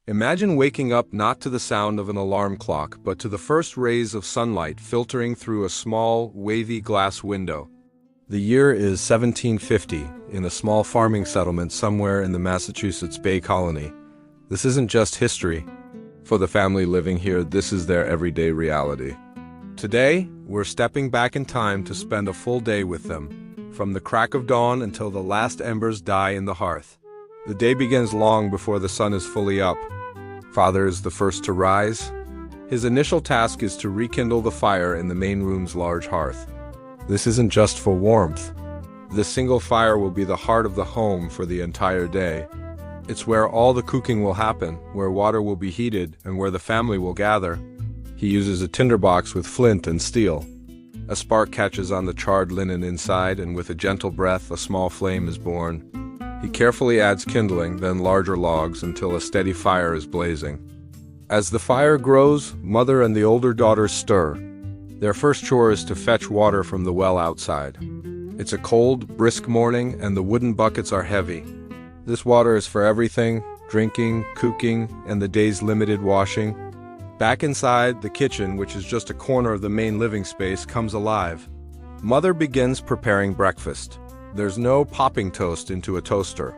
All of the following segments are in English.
Imagine waking up not to the sound of an alarm clock, but to the first rays of sunlight filtering through a small, wavy glass window. The year is 1750, in a small farming settlement somewhere in the Massachusetts Bay Colony. This isn't just history. For the family living here, this is their everyday reality. Today, we're stepping back in time to spend a full day with them, from the crack of dawn until the last embers die in the hearth. The day begins long before the sun is fully up. Father is the first to rise. His initial task is to rekindle the fire in the main room's large hearth. This isn't just for warmth. This single fire will be the heart of the home for the entire day. It's where all the cooking will happen, where water will be heated, and where the family will gather. He uses a tinderbox with flint and steel. A spark catches on the charred linen inside, and with a gentle breath, a small flame is born. He carefully adds kindling, then larger logs, until a steady fire is blazing. As the fire grows, mother and the older daughters stir. Their first chore is to fetch water from the well outside. It's a cold, brisk morning, and the wooden buckets are heavy. This water is for everything: drinking, cooking, and the day's limited washing. Back inside, the kitchen, which is just a corner of the main living space, comes alive. Mother begins preparing breakfast. There's no popping toast into a toaster.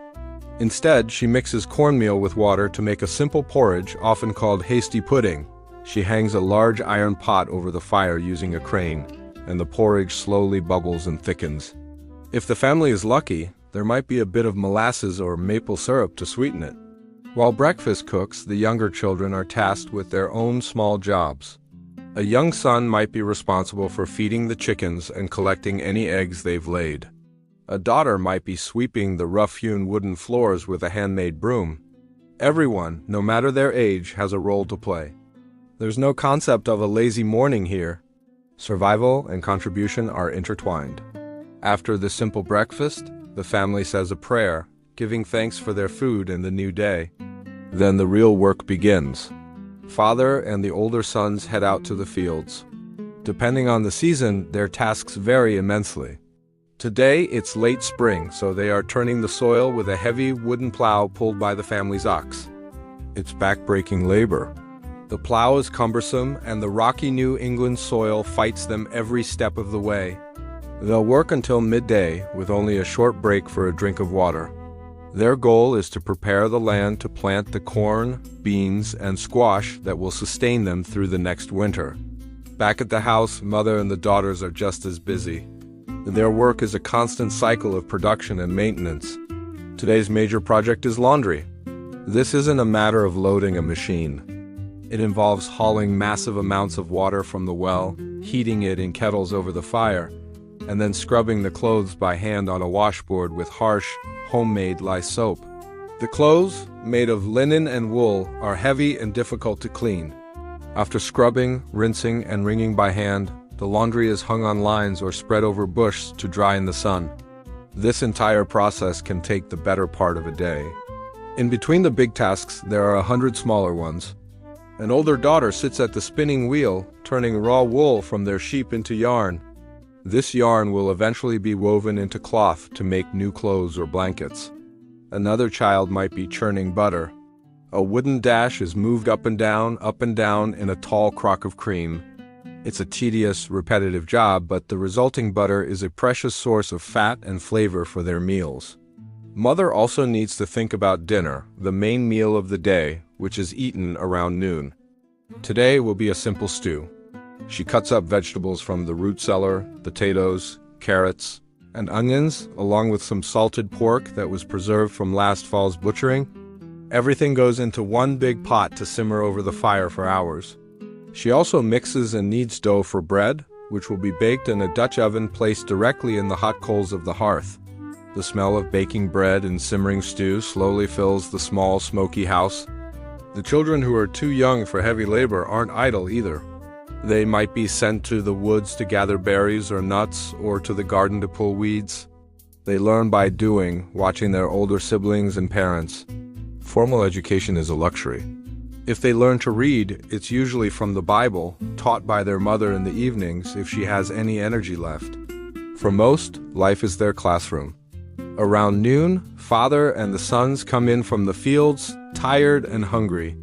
Instead, she mixes cornmeal with water to make a simple porridge, often called hasty pudding. She hangs a large iron pot over the fire using a crane, and the porridge slowly bubbles and thickens. If the family is lucky, there might be a bit of molasses or maple syrup to sweeten it. While breakfast cooks, the younger children are tasked with their own small jobs. A young son might be responsible for feeding the chickens and collecting any eggs they've laid. A daughter might be sweeping the rough-hewn wooden floors with a handmade broom. Everyone, no matter their age, has a role to play. There's no concept of a lazy morning here. Survival and contribution are intertwined. After the simple breakfast, the family says a prayer, giving thanks for their food and the new day. Then the real work begins. Father and the older sons head out to the fields. Depending on the season, their tasks vary immensely. Today, it's late spring, so they are turning the soil with a heavy wooden plow pulled by the family's ox. It's back-breaking labor. The plow is cumbersome, and the rocky New England soil fights them every step of the way. They'll work until midday, with only a short break for a drink of water. Their goal is to prepare the land to plant the corn, beans, and squash that will sustain them through the next winter. Back at the house, mother and the daughters are just as busy. Their work is a constant cycle of production and maintenance. Today's major project is laundry. This isn't a matter of loading a machine. It involves hauling massive amounts of water from the well, heating it in kettles over the fire, and then scrubbing the clothes by hand on a washboard with harsh, homemade lye soap. The clothes, made of linen and wool, are heavy and difficult to clean. After scrubbing, rinsing, and wringing by hand, the laundry is hung on lines or spread over bush to dry in the sun. This entire process can take the better part of a day. In between the big tasks, there are 100 smaller ones. An older daughter sits at the spinning wheel, turning raw wool from their sheep into yarn. This yarn will eventually be woven into cloth to make new clothes or blankets. Another child might be churning butter. A wooden dash is moved up and down in a tall crock of cream. It's a tedious, repetitive job, but the resulting butter is a precious source of fat and flavor for their meals. Mother also needs to think about dinner, the main meal of the day, which is eaten around noon. Today will be a simple stew. She cuts up vegetables from the root cellar, potatoes, carrots, and onions, along with some salted pork that was preserved from last fall's butchering. Everything goes into one big pot to simmer over the fire for hours. She also mixes and kneads dough for bread, which will be baked in a Dutch oven placed directly in the hot coals of the hearth. The smell of baking bread and simmering stew slowly fills the small, smoky house. The children who are too young for heavy labor aren't idle either. They might be sent to the woods to gather berries or nuts, or to the garden to pull weeds. They learn by doing, watching their older siblings and parents. Formal education is a luxury. If they learn to read, it's usually from the Bible, taught by their mother in the evenings if she has any energy left. For most, life is their classroom. Around noon, father and the sons come in from the fields, Tired and hungry,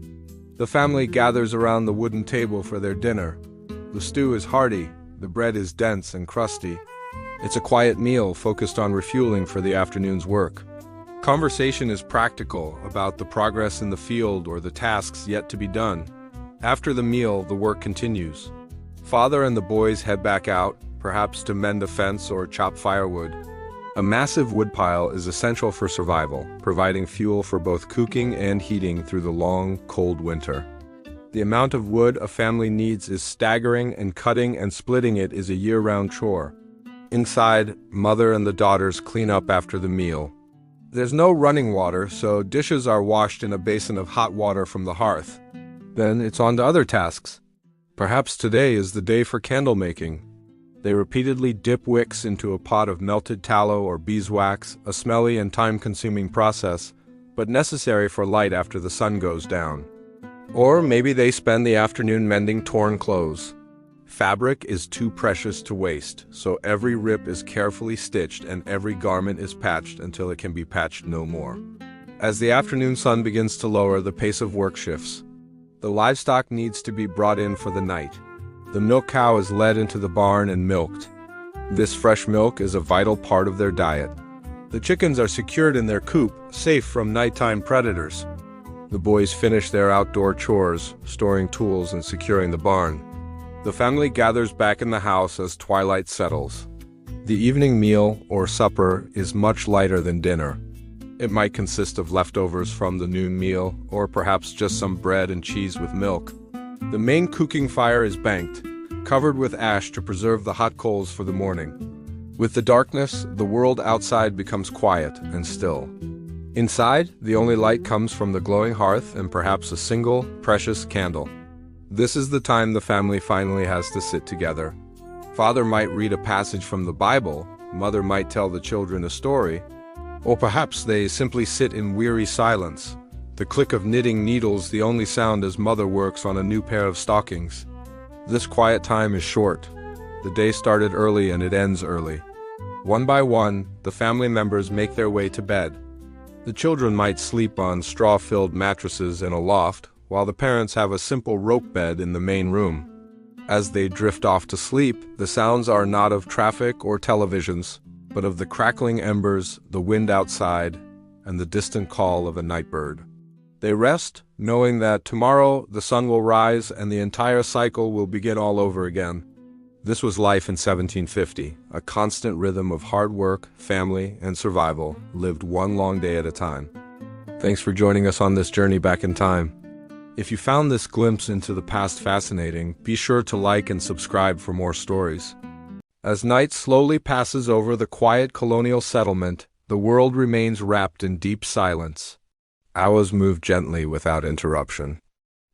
the family gathers around the wooden table for their dinner. The stew is hearty, the bread is dense and crusty. It's a quiet meal focused on refueling for the afternoon's work. Conversation is practical about the progress in the field or the tasks yet to be done. After the meal, the work continues. Father and the boys head back out, perhaps to mend a fence or chop firewood. A massive woodpile is essential for survival, providing fuel for both cooking and heating through the long, cold winter. The amount of wood a family needs is staggering, and cutting and splitting it is a year-round chore. Inside, mother and the daughters clean up after the meal. There's no running water, so dishes are washed in a basin of hot water from the hearth. Then it's on to other tasks. Perhaps today is the day for candle making. They repeatedly dip wicks into a pot of melted tallow or beeswax, a smelly and time-consuming process, but necessary for light after the sun goes down. Or maybe they spend the afternoon mending torn clothes. Fabric is too precious to waste, so every rip is carefully stitched and every garment is patched until it can be patched no more. As the afternoon sun begins to lower, the pace of work shifts. The livestock needs to be brought in for the night. The milk cow is led into the barn and milked. This fresh milk is a vital part of their diet. The chickens are secured in their coop, safe from nighttime predators. The boys finish their outdoor chores, storing tools and securing the barn. The family gathers back in the house as twilight settles. The evening meal, or supper, is much lighter than dinner. It might consist of leftovers from the noon meal, or perhaps just some bread and cheese with milk. The main cooking fire is banked, covered with ash to preserve the hot coals for the morning. With the darkness, the world outside becomes quiet and still. Inside, the only light comes from the glowing hearth and perhaps a single, precious candle. This is the time the family finally has to sit together. Father might read a passage from the Bible, mother might tell the children a story, or perhaps they simply sit in weary silence, the click of knitting needles the only sound as mother works on a new pair of stockings. This quiet time is short. The day started early and it ends early. One by one, the family members make their way to bed. The children might sleep on straw-filled mattresses in a loft, while the parents have a simple rope bed in the main room. As they drift off to sleep, the sounds are not of traffic or televisions, but of the crackling embers, the wind outside, and the distant call of a night bird. They rest, knowing that tomorrow the sun will rise and the entire cycle will begin all over again. This was life in 1750, a constant rhythm of hard work, family, and survival, lived one long day at a time. Thanks for joining us on this journey back in time. If you found this glimpse into the past fascinating, be sure to like and subscribe for more stories. As night slowly passes over the quiet colonial settlement, the world remains wrapped in deep silence. Hours move gently without interruption.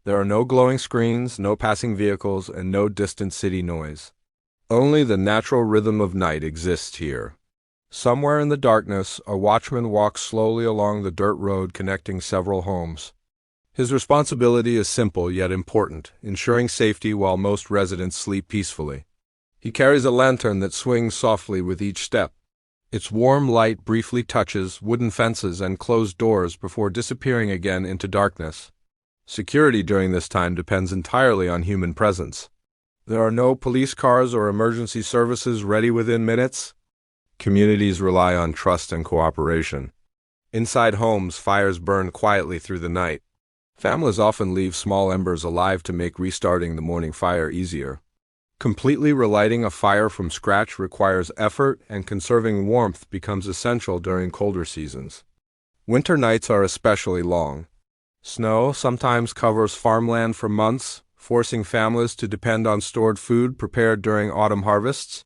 There are no glowing screens, no passing vehicles, and no distant city noise. Only the natural rhythm of night exists here. Somewhere in the darkness, a watchman walks slowly along the dirt road connecting several homes. His responsibility is simple yet important, ensuring safety while most residents sleep peacefully. He carries a lantern that swings softly with each step. Its warm light briefly touches wooden fences and closed doors before disappearing again into darkness. Security during this time depends entirely on human presence. There are no police cars or emergency services ready within minutes. Communities rely on trust and cooperation. Inside homes, fires burn quietly through the night. Families often leave small embers alive to make restarting the morning fire easier. Completely relighting a fire from scratch requires effort, and conserving warmth becomes essential during colder seasons. Winter nights are especially long. Snow sometimes covers farmland for months, forcing families to depend on stored food prepared during autumn harvests.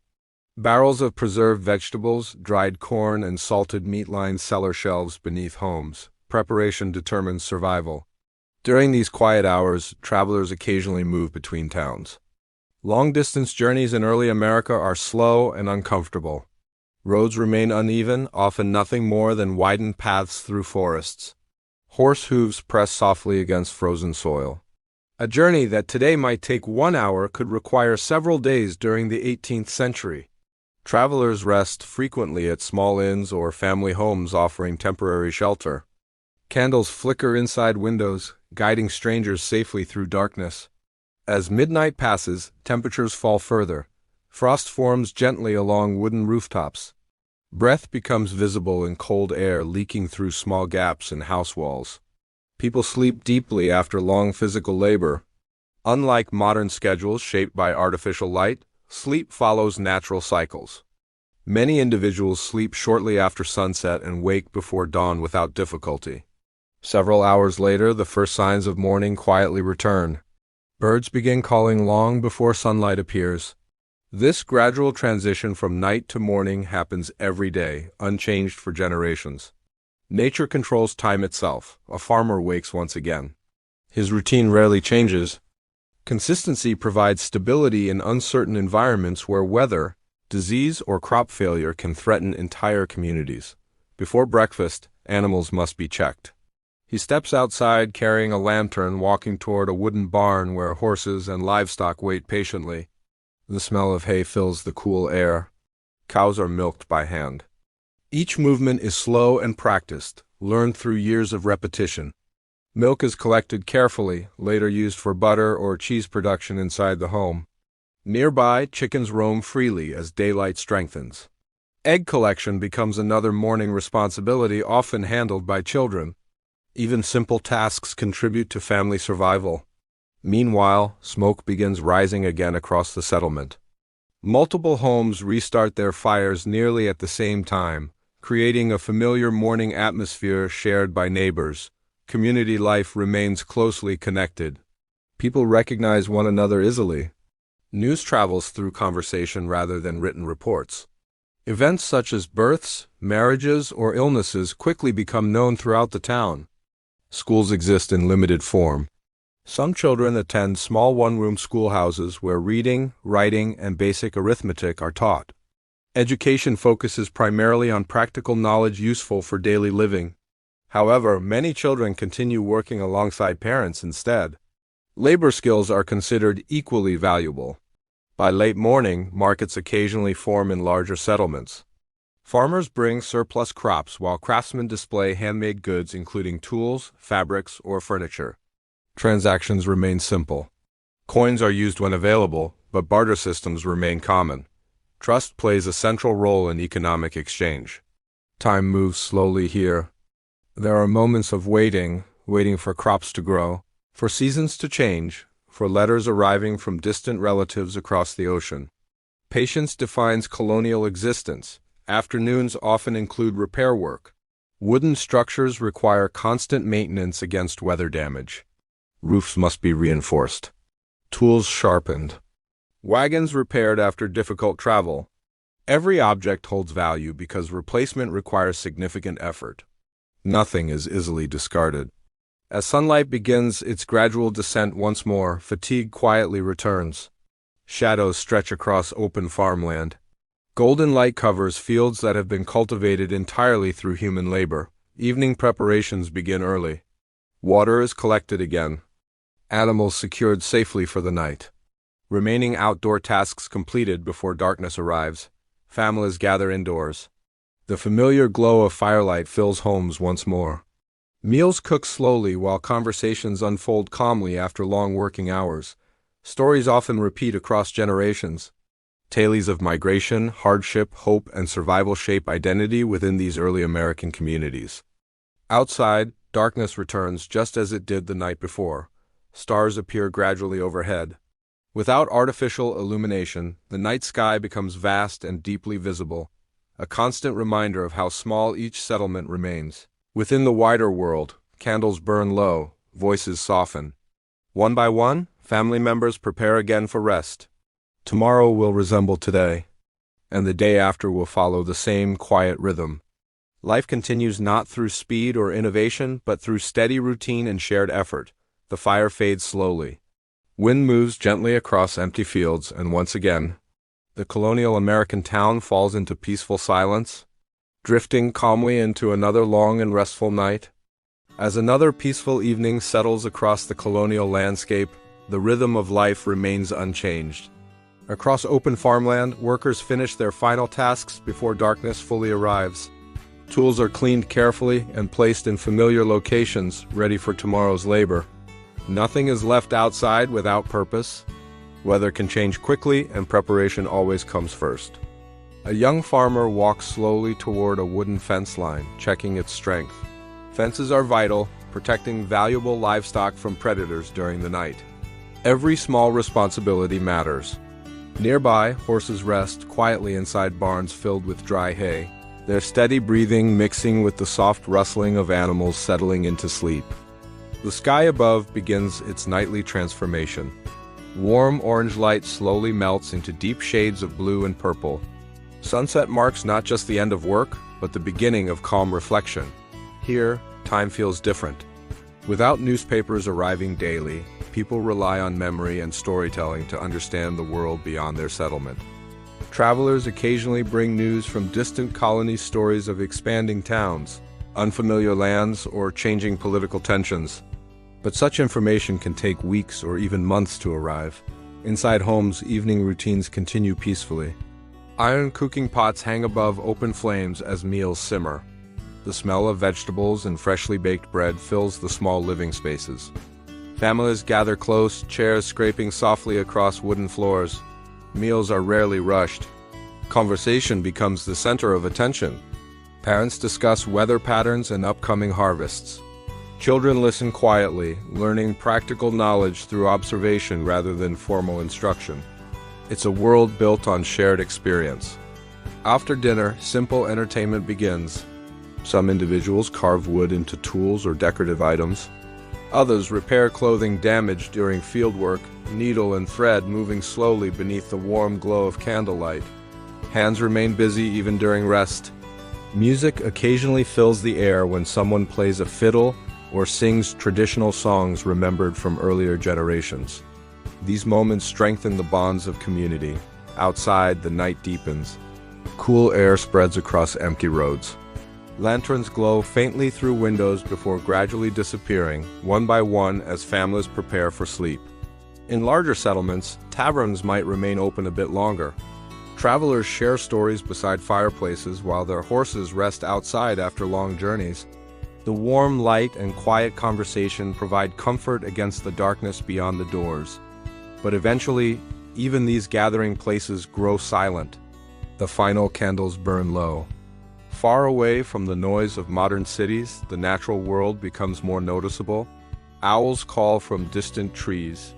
Barrels of preserved vegetables, dried corn, and salted meat line cellar shelves beneath homes. Preparation determines survival. During these quiet hours, travelers occasionally move between towns. Long-distance journeys in early America are slow and uncomfortable. Roads remain uneven, often nothing more than widened paths through forests. Horse hooves press softly against frozen soil. A journey that today might take 1 hour could require several days during the 18th century. Travelers rest frequently at small inns or family homes offering temporary shelter. Candles flicker inside windows, guiding strangers safely through darkness. As midnight passes, temperatures fall further. Frost forms gently along wooden rooftops. Breath becomes visible in cold air leaking through small gaps in house walls. People sleep deeply after long physical labor. Unlike modern schedules shaped by artificial light, sleep follows natural cycles. Many individuals sleep shortly after sunset and wake before dawn without difficulty. Several hours later, the first signs of morning quietly return. Birds begin calling long before sunlight appears. This gradual transition from night to morning happens every day, unchanged for generations. Nature controls time itself. A farmer wakes once again. His routine rarely changes. Consistency provides stability in uncertain environments where weather, disease, or crop failure can threaten entire communities. Before breakfast, animals must be checked. He steps outside carrying a lantern, walking toward a wooden barn where horses and livestock wait patiently. The smell of hay fills the cool air. Cows are milked by hand. Each movement is slow and practiced, learned through years of repetition. Milk is collected carefully, later used for butter or cheese production inside the home. Nearby, chickens roam freely as daylight strengthens. Egg collection becomes another morning responsibility often handled by children. Even simple tasks contribute to family survival. Meanwhile, smoke begins rising again across the settlement. Multiple homes restart their fires nearly at the same time, creating a familiar morning atmosphere shared by neighbors. Community life remains closely connected. People recognize one another easily. News travels through conversation rather than written reports. Events such as births, marriages, or illnesses quickly become known throughout the town. Schools exist in limited form. Some children attend small one-room schoolhouses where reading, writing, and basic arithmetic are taught. Education focuses primarily on practical knowledge useful for daily living. However, many children continue working alongside parents instead. Labor skills are considered equally valuable. By late morning, markets occasionally form in larger settlements. Farmers bring surplus crops while craftsmen display handmade goods including tools, fabrics, or furniture. Transactions remain simple. Coins are used when available, but barter systems remain common. Trust plays a central role in economic exchange. Time moves slowly here. There are moments of waiting for crops to grow, for seasons to change, for letters arriving from distant relatives across the ocean. Patience defines colonial existence. Afternoons often include repair work. Wooden structures require constant maintenance against weather damage. Roofs must be reinforced. Tools sharpened. Wagons repaired after difficult travel. Every object holds value because replacement requires significant effort. Nothing is easily discarded. As sunlight begins its gradual descent once more, fatigue quietly returns. Shadows stretch across open farmland. Golden light covers fields that have been cultivated entirely through human labor. Evening preparations begin early. Water is collected again. Animals secured safely for the night. Remaining outdoor tasks completed before darkness arrives. Families gather indoors. The familiar glow of firelight fills homes once more. Meals cook slowly while conversations unfold calmly after long working hours. Stories often repeat across generations. Tales of migration, hardship, hope, and survival shape identity within these early American communities. Outside, darkness returns just as it did the night before. Stars appear gradually overhead. Without artificial illumination, the night sky becomes vast and deeply visible, a constant reminder of how small each settlement remains. Within the wider world, candles burn low, voices soften. One by one, family members prepare again for rest. Tomorrow will resemble today, and the day after will follow the same quiet rhythm. Life continues not through speed or innovation, but through steady routine and shared effort. The fire fades slowly. Wind moves gently across empty fields, and once again, the colonial American town falls into peaceful silence, drifting calmly into another long and restful night. As another peaceful evening settles across the colonial landscape, the rhythm of life remains unchanged. Across open farmland, workers finish their final tasks before darkness fully arrives. Tools are cleaned carefully and placed in familiar locations, ready for tomorrow's labor. Nothing is left outside without purpose. Weather can change quickly, and preparation always comes first. A young farmer walks slowly toward a wooden fence line, checking its strength. Fences are vital, protecting valuable livestock from predators during the night. Every small responsibility matters. Nearby, horses rest quietly inside barns filled with dry hay, their steady breathing mixing with the soft rustling of animals settling into sleep. The sky above begins its nightly transformation. Warm orange light slowly melts into deep shades of blue and purple. Sunset marks not just the end of work, but the beginning of calm reflection. Here, time feels different. Without newspapers arriving daily, people rely on memory and storytelling to understand the world beyond their settlement. Travelers occasionally bring news from distant colonies, stories of expanding towns, unfamiliar lands, or changing political tensions. But such information can take weeks or even months to arrive. Inside homes, evening routines continue peacefully. Iron cooking pots hang above open flames as meals simmer. The smell of vegetables and freshly baked bread fills the small living spaces. Families gather close, chairs scraping softly across wooden floors. Meals are rarely rushed. Conversation becomes the center of attention. Parents discuss weather patterns and upcoming harvests. Children listen quietly, learning practical knowledge through observation rather than formal instruction. It's a world built on shared experience. After dinner, simple entertainment begins. Some individuals carve wood into tools or decorative items. Others repair clothing damaged during fieldwork, needle and thread moving slowly beneath the warm glow of candlelight. Hands remain busy even during rest. Music occasionally fills the air when someone plays a fiddle or sings traditional songs remembered from earlier generations. These moments strengthen the bonds of community. Outside, the night deepens. Cool air spreads across empty roads. Lanterns glow faintly through windows before gradually disappearing, one by one as families prepare for sleep. In larger settlements, taverns might remain open a bit longer. Travelers share stories beside fireplaces while their horses rest outside after long journeys. The warm light and quiet conversation provide comfort against the darkness beyond the doors. But eventually, even these gathering places grow silent. The final candles burn low. Far away from the noise of modern cities, the natural world becomes more noticeable. Owls call from distant trees.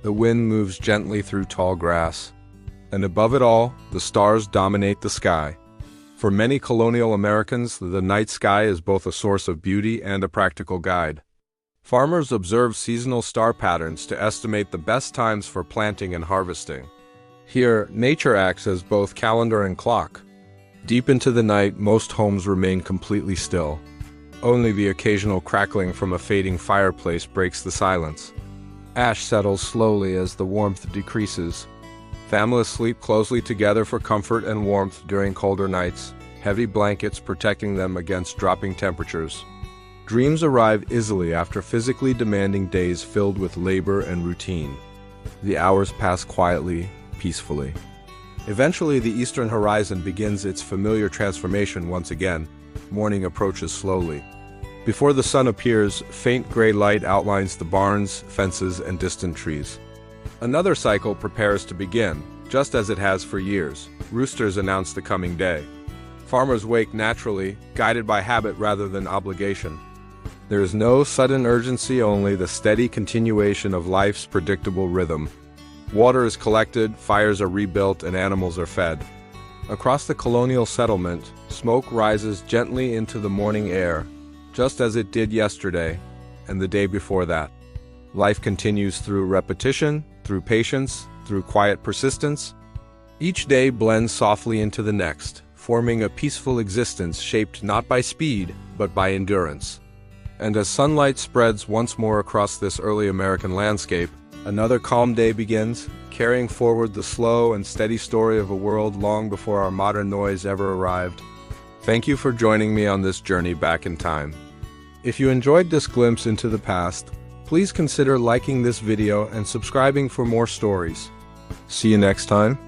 The wind moves gently through tall grass. And above it all, the stars dominate the sky. For many colonial Americans, the night sky is both a source of beauty and a practical guide. Farmers observe seasonal star patterns to estimate the best times for planting and harvesting. Here, nature acts as both calendar and clock. Deep into the night, most homes remain completely still. Only the occasional crackling from a fading fireplace breaks the silence. Ash settles slowly as the warmth decreases. Families sleep closely together for comfort and warmth during colder nights, heavy blankets protecting them against dropping temperatures. Dreams arrive easily after physically demanding days filled with labor and routine. The hours pass quietly, peacefully. Eventually, the eastern horizon begins its familiar transformation once again. Morning approaches slowly. Before the sun appears, faint gray light outlines the barns, fences, and distant trees. Another cycle prepares to begin, just as it has for years. Roosters announce the coming day. Farmers wake naturally, guided by habit rather than obligation. There is no sudden urgency, only the steady continuation of life's predictable rhythm. Water is collected, fires are rebuilt, and animals are fed. Across the colonial settlement, smoke rises gently into the morning air, just as it did yesterday and the day before that. Life continues through repetition, through patience, through quiet persistence. Each day blends softly into the next, forming a peaceful existence shaped not by speed, but by endurance. And as sunlight spreads once more across this early American landscape, another calm day begins, carrying forward the slow and steady story of a world long before our modern noise ever arrived. Thank you for joining me on this journey back in time. If you enjoyed this glimpse into the past, please consider liking this video and subscribing for more stories. See you next time.